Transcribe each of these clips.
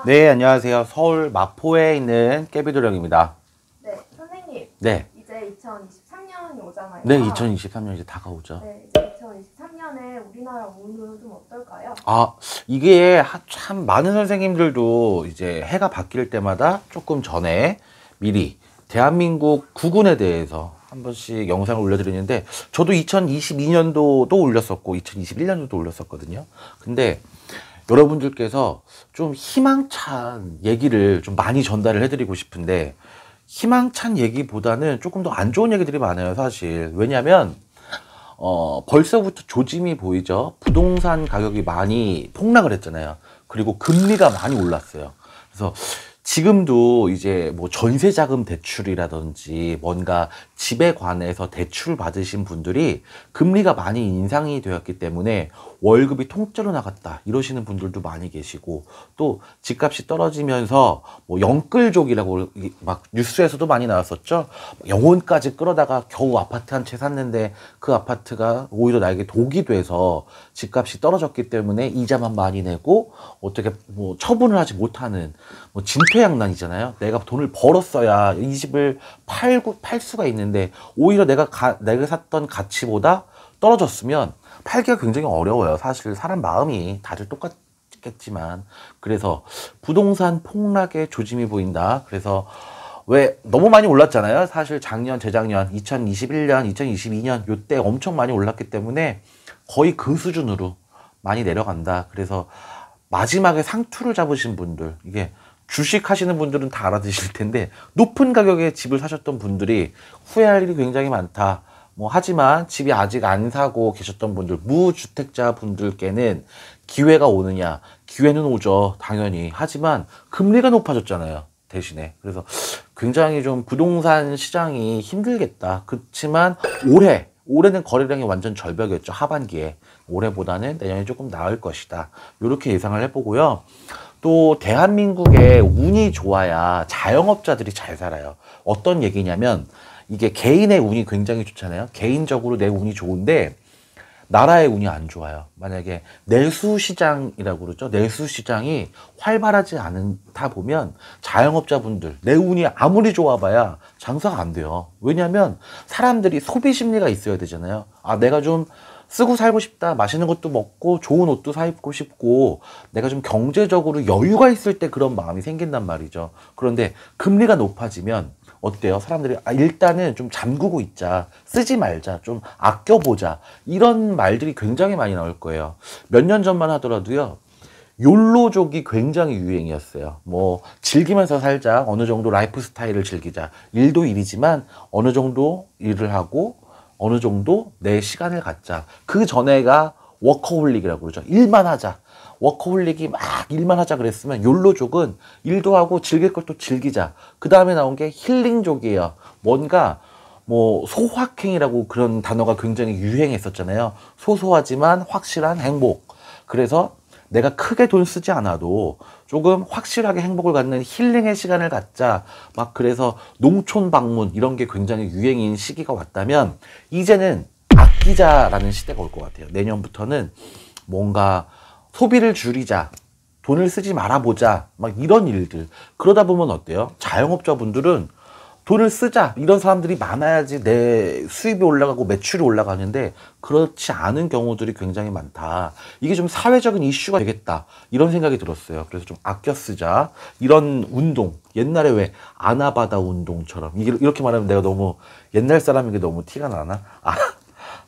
네, 안녕하세요. 서울 마포에 있는 깨비도령입니다. 네, 선생님. 네. 이제 2023년이 오잖아요. 네, 2023년 이제 다가오죠. 네, 이제 2023년에 우리나라 운은 좀 어떨까요? 이게 참 많은 선생님들도 이제 해가 바뀔 때마다 조금 전에 미리 대한민국 국운에 대해서 한 번씩 영상을 올려드리는데, 저도 2022년도도 올렸었고 2021년도도 올렸었거든요. 근데 여러분들께서 좀 희망찬 얘기를 좀 많이 전달을 해드리고 싶은데, 희망찬 얘기보다는 조금 더 안 좋은 얘기들이 많아요, 사실. 왜냐면 벌써부터 조짐이 보이죠. 부동산 가격이 많이 폭락을 했잖아요. 그리고 금리가 많이 올랐어요. 그래서 지금도 이제 뭐 전세자금 대출이라든지 뭔가 집에 관해서 대출 받으신 분들이 금리가 많이 인상이 되었기 때문에 월급이 통째로 나갔다 이러시는 분들도 많이 계시고, 또 집값이 떨어지면서 뭐 영끌족이라고 막 뉴스에서도 많이 나왔었죠. 영혼까지 끌어다가 겨우 아파트 한 채 샀는데 그 아파트가 오히려 나에게 독이 돼서 집값이 떨어졌기 때문에 이자만 많이 내고 어떻게 뭐 처분을 하지 못하는 뭐 진퇴양난이잖아요. 내가 돈을 벌었어야 이 집을 팔 수가 있는데 오히려 내가 샀던 가치보다 떨어졌으면 팔기가 굉장히 어려워요. 사실 사람 마음이 다들 똑같겠지만. 그래서 부동산 폭락의 조짐이 보인다. 그래서 왜 너무 많이 올랐잖아요. 사실 작년, 재작년, 2021년, 2022년 요때 엄청 많이 올랐기 때문에 거의 그 수준으로 많이 내려간다. 그래서 마지막에 상투를 잡으신 분들, 이게 주식 하시는 분들은 다 알아드실 텐데, 높은 가격에 집을 사셨던 분들이 후회할 일이 굉장히 많다. 하지만 집이 아직 안 사고 계셨던 분들, 무주택자 분들께는 기회가 오느냐? 기회는 오죠, 당연히. 하지만 금리가 높아졌잖아요, 대신에. 그래서 굉장히 좀 부동산 시장이 힘들겠다. 그렇지만 올해는 거래량이 완전 절벽이었죠, 하반기에. 올해보다는 내년이 조금 나을 것이다. 이렇게 예상을 해보고요. 또 대한민국의 운이 좋아야 자영업자들이 잘 살아요. 어떤 얘기냐면, 이게 개인의 운이 굉장히 좋잖아요. 개인적으로 내 운이 좋은데 나라의 운이 안 좋아요. 만약에 내수시장이라고 그러죠. 내수시장이 활발하지 않다 보면 자영업자분들, 내 운이 아무리 좋아봐야 장사가 안 돼요. 왜냐하면 사람들이 소비 심리가 있어야 되잖아요. 내가 좀 쓰고 살고 싶다. 맛있는 것도 먹고 좋은 옷도 사 입고 싶고 내가 좀 경제적으로 여유가 있을 때 그런 마음이 생긴단 말이죠. 그런데 금리가 높아지면 어때요? 사람들이 일단은 좀 잠그고 있자, 쓰지 말자, 좀 아껴보자, 이런 말들이 굉장히 많이 나올 거예요. 몇 년 전만 하더라도요, 욜로족이 굉장히 유행이었어요. 즐기면서 살자, 어느 정도 라이프 스타일을 즐기자, 일도 일이지만 어느 정도 일을 하고 어느 정도 내 시간을 갖자. 그 전에가 워커홀릭이라고 그러죠. 일만 하자. 워커홀릭이 막 일만 하자 그랬으면, 욜로족은 일도 하고 즐길 것도 즐기자. 그 다음에 나온 게 힐링족이에요. 뭔가 소확행이라고 그런 단어가 굉장히 유행했었잖아요. 소소하지만 확실한 행복. 그래서 내가 크게 돈 쓰지 않아도 조금 확실하게 행복을 갖는 힐링의 시간을 갖자. 그래서 농촌 방문 이런 게 굉장히 유행인 시기가 왔다면, 이제는 아끼자라는 시대가 올 것 같아요. 내년부터는 뭔가 소비를 줄이자, 돈을 쓰지 말아보자, 이런 일들. 그러다 보면 어때요? 자영업자분들은 돈을 쓰자, 이런 사람들이 많아야지 내 수입이 올라가고 매출이 올라가는데, 그렇지 않은 경우들이 굉장히 많다. 이게 좀 사회적인 이슈가 되겠다, 이런 생각이 들었어요. 그래서 좀 아껴 쓰자, 이런 운동. 옛날에 왜 아나바다 운동처럼, 이렇게 말하면 내가 너무 옛날 사람인 게 너무 티가 나나?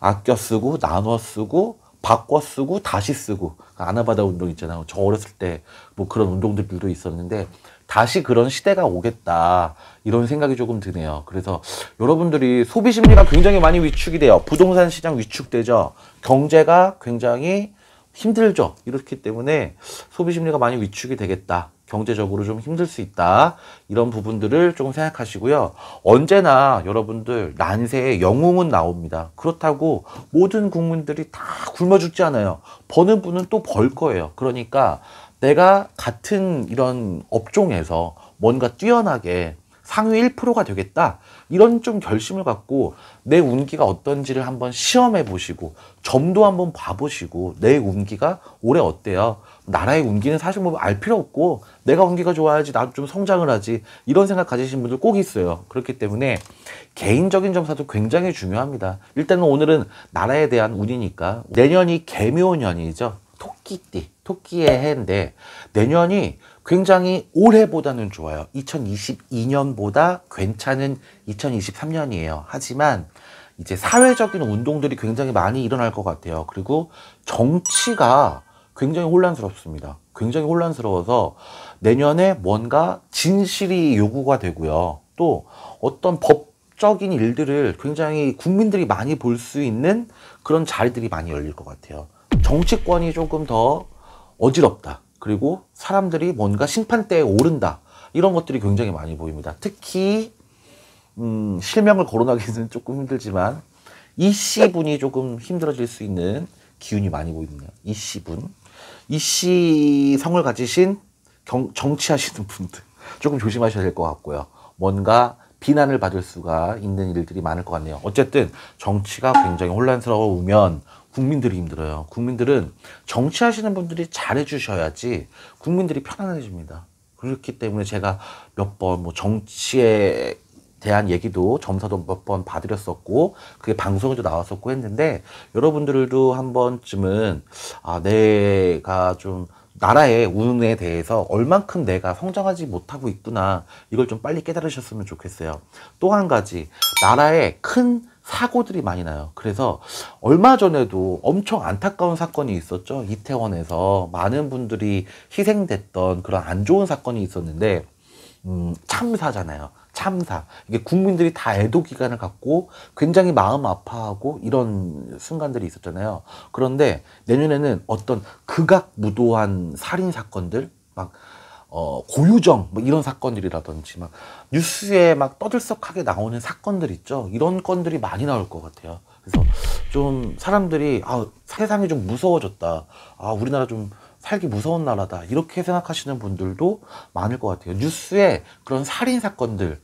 아껴 쓰고 나눠 쓰고 바꿔 쓰고 다시 쓰고, 아나바다 운동 있잖아요. 저 어렸을 때 그런 운동들도 있었는데, 다시 그런 시대가 오겠다, 이런 생각이 조금 드네요. 그래서 여러분들이 소비 심리가 굉장히 많이 위축이 돼요. 부동산 시장 위축되죠. 경제가 굉장히 힘들죠. 이렇기 때문에 소비 심리가 많이 위축이 되겠다. 경제적으로 좀 힘들 수 있다. 이런 부분들을 조금 생각하시고요. 언제나 여러분들 난세에 영웅은 나옵니다. 그렇다고 모든 국민들이 다 굶어 죽지 않아요. 버는 분은 또 벌 거예요. 그러니까 내가 같은 이런 업종에서 뭔가 뛰어나게 상위 1%가 되겠다. 이런 좀 결심을 갖고 내 운기가 어떤지를 한번 시험해 보시고 점도 한번 봐보시고 내 운기가 올해 어때요? 나라의 운기는 사실 뭐 알 필요 없고 내가 운기가 좋아야지 나도 좀 성장을 하지 이런 생각 가지신 분들 꼭 있어요. 그렇기 때문에 개인적인 점사도 굉장히 중요합니다. 일단은 오늘은 나라에 대한 운이니까 내년이 개묘년이죠. 토끼띠, 토끼의 해인데 내년이 굉장히 올해보다는 좋아요. 2022년보다 괜찮은 2023년이에요. 하지만 이제 사회적인 운동들이 굉장히 많이 일어날 것 같아요. 그리고 정치가 굉장히 혼란스럽습니다. 굉장히 혼란스러워서 내년에 뭔가 진실이 요구가 되고요. 또 어떤 법적인 일들을 굉장히 국민들이 많이 볼 수 있는 그런 자리들이 많이 열릴 것 같아요. 정치권이 조금 더 어지럽다. 그리고 사람들이 뭔가 심판대에 오른다. 이런 것들이 굉장히 많이 보입니다. 특히 실명을 거론하기는 조금 힘들지만 이씨분이 조금 힘들어질 수 있는 기운이 많이 보입니다. 이씨분. 이씨성을 가지신 정치하시는 분들 조금 조심하셔야 될 것 같고요. 뭔가 비난을 받을 수가 있는 일들이 많을 것 같네요. 어쨌든 정치가 굉장히 혼란스러우면 국민들이 힘들어요. 국민들은 정치하시는 분들이 잘해주셔야지 국민들이 편안해집니다. 그렇기 때문에 제가 몇 번 뭐 정치에 대한 얘기도 점사도 몇 번 봐드렸었고 그게 방송에도 나왔었고 했는데 여러분들도 한 번쯤은 내가 좀 나라의 운에 대해서 얼만큼 내가 성장하지 못하고 있구나 이걸 좀 빨리 깨달으셨으면 좋겠어요. 또 한 가지 나라에 큰 사고들이 많이 나요. 그래서 얼마 전에도 엄청 안타까운 사건이 있었죠. 이태원에서 많은 분들이 희생됐던 그런 안 좋은 사건이 있었는데 참사잖아요. 참사. 이게 국민들이 다 애도 기간을 갖고 굉장히 마음 아파하고 이런 순간들이 있었잖아요. 그런데 내년에는 어떤 극악무도한 살인 사건들, 막 고유정 뭐 이런 사건들이라든지 막 뉴스에 막 떠들썩하게 나오는 사건들 있죠. 이런 건들이 많이 나올 것 같아요. 그래서 좀 사람들이 세상이 좀 무서워졌다. 우리나라 좀 살기 무서운 나라다. 이렇게 생각하시는 분들도 많을 것 같아요. 뉴스에 그런 살인 사건들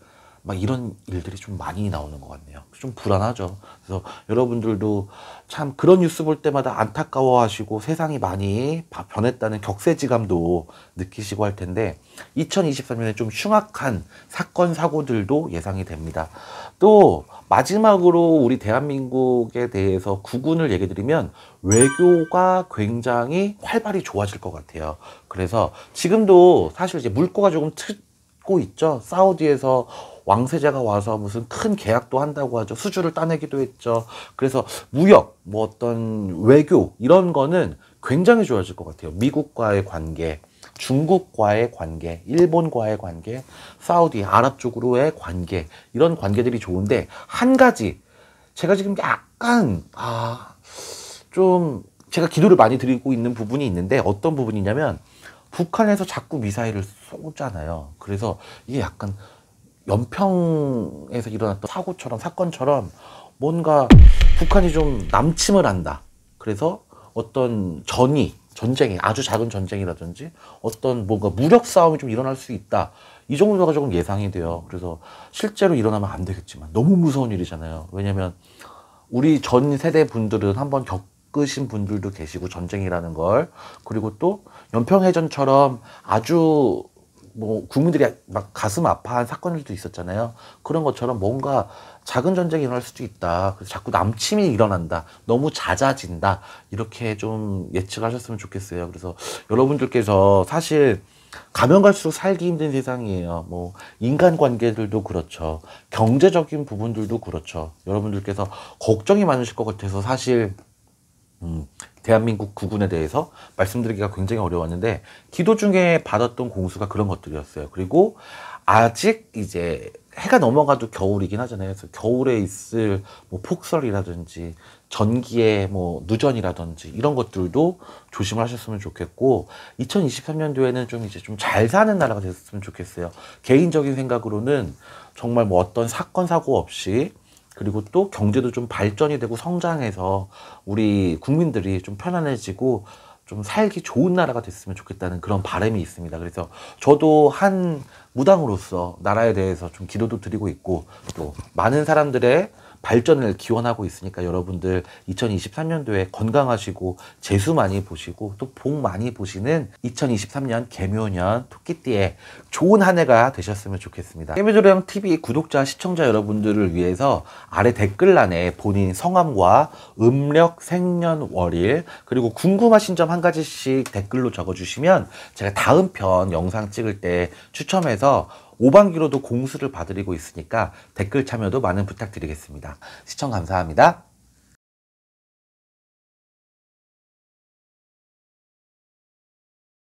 막 이런 일들이 좀 많이 나오는 것 같네요. 좀 불안하죠. 그래서 여러분들도 참 그런 뉴스 볼 때마다 안타까워하시고 세상이 많이 변했다는 격세지감도 느끼시고 할 텐데 2023년에 좀 흉악한 사건 사고들도 예상이 됩니다. 또 마지막으로 우리 대한민국에 대해서 구군을 얘기 드리면 외교가 굉장히 활발히 좋아질 것 같아요. 그래서 지금도 사실 이제 물꼬가 조금 트고 있죠. 사우디에서 왕세자가 와서 무슨 큰 계약도 한다고 하죠. 수주를 따내기도 했죠. 그래서 무역, 뭐 어떤 외교 이런 거는 굉장히 좋아질 것 같아요. 미국과의 관계, 중국과의 관계, 일본과의 관계, 사우디, 아랍 쪽으로의 관계 이런 관계들이 좋은데 한 가지 제가 지금 약간 좀 제가 기도를 많이 드리고 있는 부분이 있는데 어떤 부분이냐면 북한에서 자꾸 미사일을 쏘잖아요. 그래서 이게 약간 연평에서 일어났던 사고처럼 사건처럼 뭔가 북한이 좀 남침을 한다. 그래서 어떤 전쟁이 아주 작은 전쟁이라든지 어떤 뭔가 무력 싸움이 좀 일어날 수 있다. 이 정도가 조금 예상이 돼요. 그래서 실제로 일어나면 안 되겠지만 너무 무서운 일이잖아요. 왜냐면 우리 전 세대 분들은 한번 겪으신 분들도 계시고 전쟁이라는 걸 그리고 또 연평해전처럼 아주 뭐 국민들이 막 가슴 아파한 사건들도 있었잖아요. 그런 것처럼 뭔가 작은 전쟁이 일어날 수도 있다. 그래서 자꾸 남침이 일어난다. 너무 잦아진다. 이렇게 좀 예측하셨으면 좋겠어요. 그래서 여러분들께서 사실 가면 갈수록 살기 힘든 세상이에요. 뭐 인간관계들도 그렇죠. 경제적인 부분들도 그렇죠. 여러분들께서 걱정이 많으실 것 같아서 사실 대한민국 국군에 대해서 말씀드리기가 굉장히 어려웠는데 기도 중에 받았던 공수가 그런 것들이었어요. 그리고 아직 이제 해가 넘어가도 겨울이긴 하잖아요. 그래서 겨울에 있을 뭐 폭설이라든지 전기의 뭐 누전이라든지 이런 것들도 조심하셨으면 좋겠고 2023년도에는 좀 이제 좀 잘 사는 나라가 됐으면 좋겠어요. 개인적인 생각으로는 정말 뭐 어떤 사건 사고 없이 그리고 또 경제도 좀 발전이 되고 성장해서 우리 국민들이 좀 편안해지고 좀 살기 좋은 나라가 됐으면 좋겠다는 그런 바람이 있습니다. 그래서 저도 한 무당으로서 나라에 대해서 좀 기도도 드리고 있고 또 많은 사람들의 발전을 기원하고 있으니까 여러분들 2023년도에 건강하시고 재수 많이 보시고 또 복 많이 보시는 2023년 개묘년 토끼띠에 좋은 한 해가 되셨으면 좋겠습니다. 깨미조령 TV 구독자 시청자 여러분들을 위해서 아래 댓글란에 본인 성함과 음력 생년월일 그리고 궁금하신 점 한 가지씩 댓글로 적어주시면 제가 다음 편 영상 찍을 때 추첨해서 5반기로도 공수를 봐드리고 있으니까 댓글 참여도 많은 부탁드리겠습니다. 시청 감사합니다.